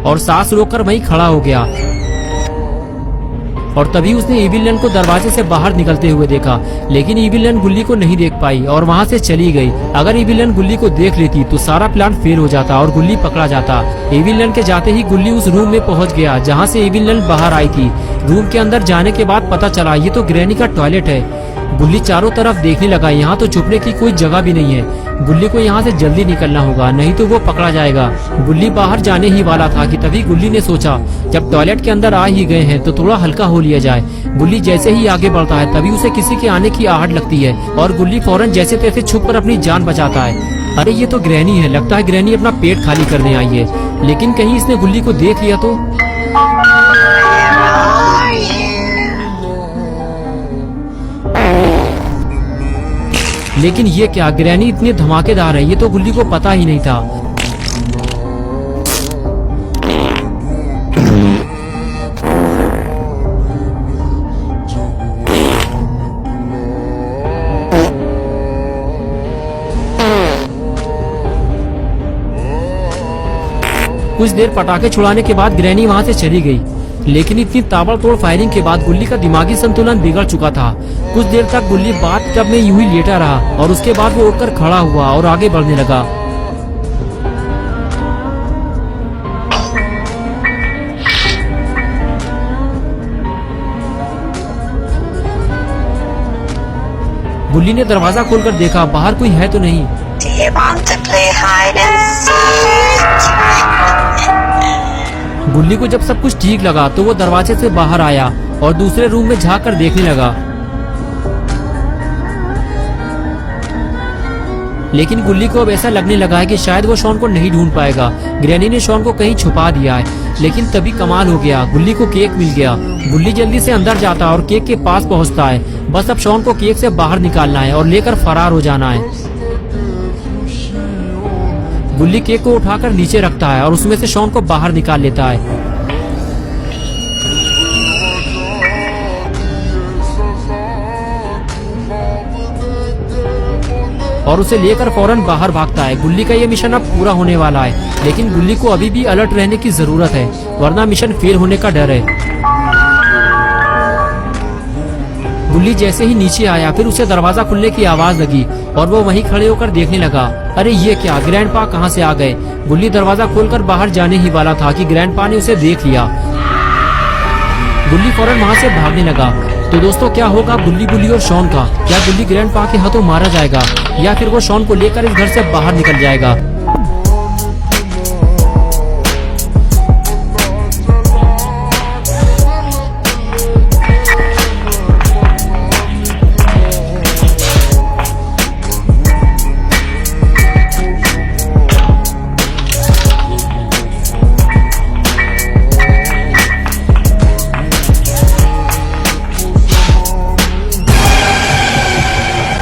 और सांस रोककर वहीं खड़ा हो गया। और तभी उसने इविलियन को दरवाजे से बाहर निकलते हुए देखा, लेकिन इविलियन गुल्ली को नहीं देख पाई और वहाँ से चली गई। अगर इविलियन गुल्ली को देख लेती तो सारा प्लान फेल हो जाता और गुल्ली पकड़ा जाता। इविलियन के जाते ही गुल्ली उस रूम में पहुँच गया जहाँ से इविलियन बाहर आई थी। रूम के अंदर जाने के बाद पता चला ये तो ग्रैनी का टॉयलेट है। गुल्ली चारों तरफ देखने लगा, यहाँ तो छुपने की कोई जगह भी नहीं है। गुल्ली को यहाँ से जल्दी निकलना होगा, नहीं तो वो पकड़ा जाएगा। गुल्ली बाहर जाने ही वाला था कि तभी गुल्ली ने सोचा जब टॉयलेट के अंदर आ ही गए हैं तो थोड़ा हल्का हो लिया जाए। गुल्ली जैसे ही आगे बढ़ता है तभी उसे किसी के आने की आहट लगती है और गुल्ली फौरन जैसे तैसे छुपकर अपनी जान बचाता है। अरे ये तो ग्रैनी है, लगता है ग्रैनी अपना पेट खाली करने आई है। लेकिन कहीं इसने गुल्ली को देख लिया तो। लेकिन ये क्या, ग्रैनी इतनी धमाकेदार है, ये तो गुल्ली को पता ही नहीं था। कुछ देर पटाखे छुड़ाने के बाद ग्रैनी वहां से चली गई, लेकिन इतनी ताबड़तोड़ फायरिंग के बाद गुल्ली का दिमागी संतुलन बिगड़ चुका था। कुछ देर तक गुल्ली बाथटब में यूं ही लेटा रहा और उसके बाद वो उठकर खड़ा हुआ और आगे बढ़ने लगा। गुल्ली ने दरवाजा खोलकर देखा, बाहर कोई है तो नहीं। गुल्ली को जब सब कुछ ठीक लगा तो वो दरवाजे से बाहर आया और दूसरे रूम में झांक कर देखने लगा। लेकिन गुल्ली को अब ऐसा लगने लगा है कि शायद वो शॉन को नहीं ढूंढ पाएगा। ग्रैनी ने शॉन को कहीं छुपा दिया है। लेकिन तभी कमाल हो गया, गुल्ली को केक मिल गया। गुल्ली जल्दी से अंदर जाता और केक के पास पहुंचता है। बस अब शॉन को केक से बाहर निकालना है और लेकर फरार हो जाना है। गुल्ली केक को उठाकर नीचे रखता है और उसमें से शॉन को बाहर निकाल लेता है और उसे लेकर फौरन बाहर भागता है। गुल्ली का ये मिशन अब पूरा होने वाला है, लेकिन गुल्ली को अभी भी अलर्ट रहने की जरूरत है, वरना मिशन फेल होने का डर है। गुल्ली जैसे ही नीचे आया फिर उसे दरवाजा खुलने की आवाज लगी और वो वहीं खड़े होकर देखने लगा। अरे ये क्या, ग्रैंडपा कहाँ से आ गए? गुल्ली दरवाजा खोलकर बाहर जाने ही वाला था कि ग्रैंडपा ने उसे देख लिया। गुल्ली फौरन वहाँ से भागने लगा। तो दोस्तों क्या होगा गुल्ली और शॉन का? क्या गुल्ली ग्रैंडपा के हाथों मारा जाएगा या फिर वो शॉन को लेकर इस घर से बाहर निकल जाएगा?